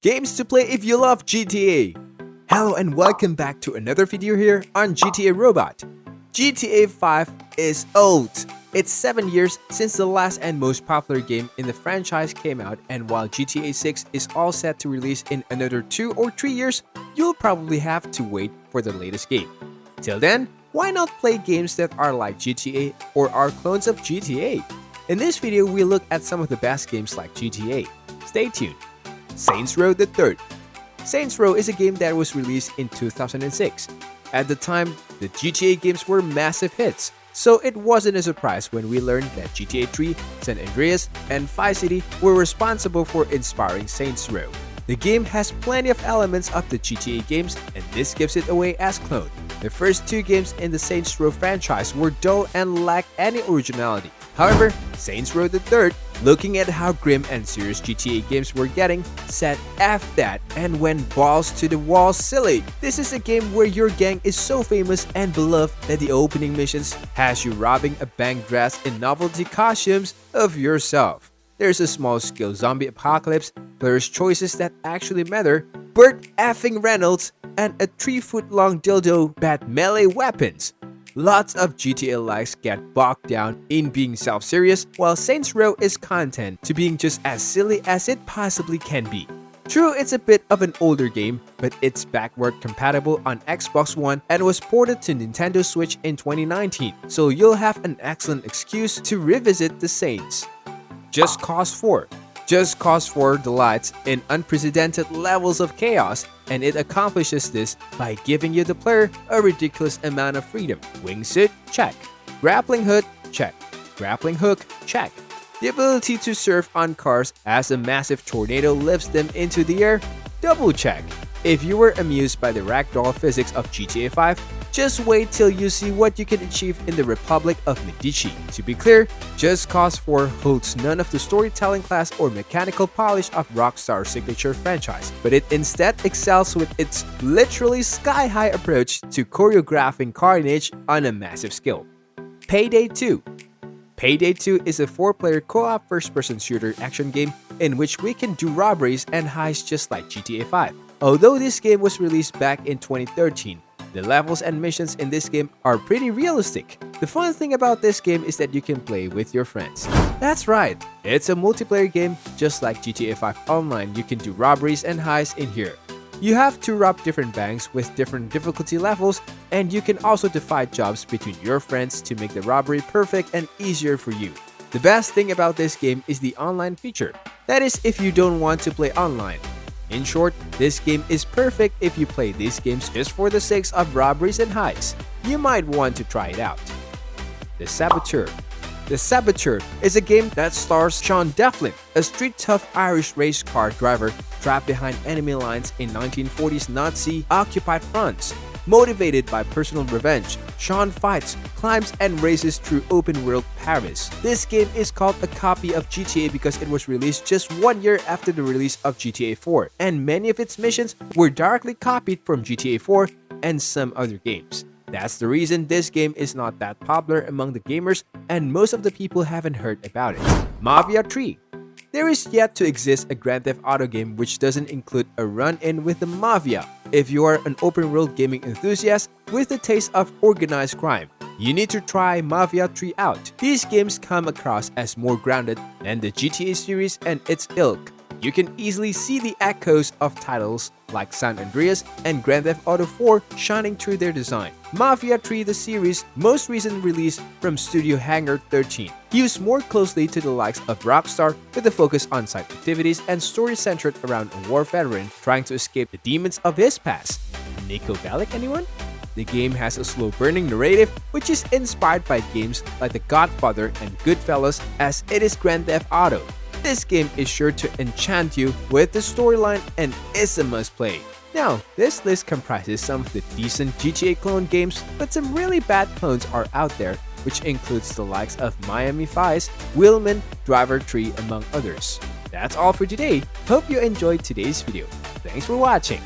Games to play if you love GTA. Hello and welcome back to another video here on GTA Robot. GTA 5 is old. It's 7 years since the last and most popular game in the franchise came out, and while GTA 6 is all set to release in another 2 or 3 years, you'll probably have to wait for the latest game. Till then, why not play games that are like GTA or are clones of GTA? In this video, we look at some of the best games like GTA. Stay tuned. Saints Row the Third. Saints Row is a game that was released in 2006. At the time, the GTA games were massive hits, so it wasn't a surprise when we learned that GTA 3, San Andreas, and Vice City were responsible for inspiring Saints Row. The game has plenty of elements of the GTA games, and this gives it away as clone. The first 2 games in the Saints Row franchise were dull and lacked any originality. However, Saints Row the Third, looking at how grim and serious GTA games were getting, said F that and went balls to the wall silly. This is a game where your gang is so famous and beloved that the opening missions has you robbing a bank dressed in novelty costumes of yourself. There's a small-scale zombie apocalypse, players' choices that actually matter, Burt effing Reynolds, and a 3-foot-long dildo bat melee weapons. Lots of GTA likes get bogged down in being self-serious, while Saints Row is content to being just as silly as it possibly can be. True, it's a bit of an older game, but it's backward compatible on Xbox One and was ported to Nintendo Switch in 2019, so you'll have an excellent excuse to revisit the Saints. Just Cause 4. Just Cause 4 delights in unprecedented levels of chaos, and it accomplishes this by giving you the player a ridiculous amount of freedom. Wingsuit? Check. Grappling hook? Check. Grappling hook? Check. The ability to surf on cars as a massive tornado lifts them into the air? Double check. If you were amused by the ragdoll physics of GTA 5, just wait till you see what you can achieve in the Republic of Medici. To be clear, Just Cause 4 holds none of the storytelling class or mechanical polish of Rockstar's signature franchise, but it instead excels with its literally sky-high approach to choreographing carnage on a massive scale. Payday 2. Payday 2 is a 4-player co-op first-person shooter action game in which we can do robberies and heists just like GTA 5. Although this game was released back in 2013, the levels and missions in this game are pretty realistic. The fun thing about this game is that you can play with your friends. That's right, it's a multiplayer game just like GTA 5 Online. You can do robberies and heists in here. You have to rob different banks with different difficulty levels, and you can also divide jobs between your friends to make the robbery perfect and easier for you. The best thing about this game is the online feature. That is, if you don't want to play online. In short, this game is perfect if you play these games just for the sake of robberies and heists. You might want to try it out. The Saboteur. The Saboteur is a game that stars Sean Devlin, a street-tough Irish race car driver trapped behind enemy lines in 1940s Nazi-occupied France. Motivated by personal revenge, Sean fights, climbs, and races through open-world Paris. This game is called a copy of GTA because it was released just 1 year after the release of GTA 4, and many of its missions were directly copied from GTA 4 and some other games. That's the reason this game is not that popular among the gamers, and most of the people haven't heard about it. Mafia 3. There is yet to exist a Grand Theft Auto game which doesn't include a run-in with the Mafia. If you are an open-world gaming enthusiast with a taste of organized crime, you need to try Mafia 3 out. These games come across as more grounded than the GTA series and its ilk. You can easily see the echoes of titles like San Andreas and Grand Theft Auto 4 shining through their design. Mafia 3, the series' most recent release from Studio Hangar 13, hews more closely to the likes of Rockstar with a focus on side activities and story centered around a war veteran trying to escape the demons of his past. Nico Bellic, anyone? The game has a slow-burning narrative which is inspired by games like The Godfather and Goodfellas, as it is Grand Theft Auto. This game is sure to enchant you with the storyline and is a must-play. Now, this list comprises some of the decent GTA clone games, but some really bad clones are out there, which includes the likes of Miami Vice, Wheelman, Driver 3, among others. That's all for today. Hope you enjoyed today's video. Thanks for watching.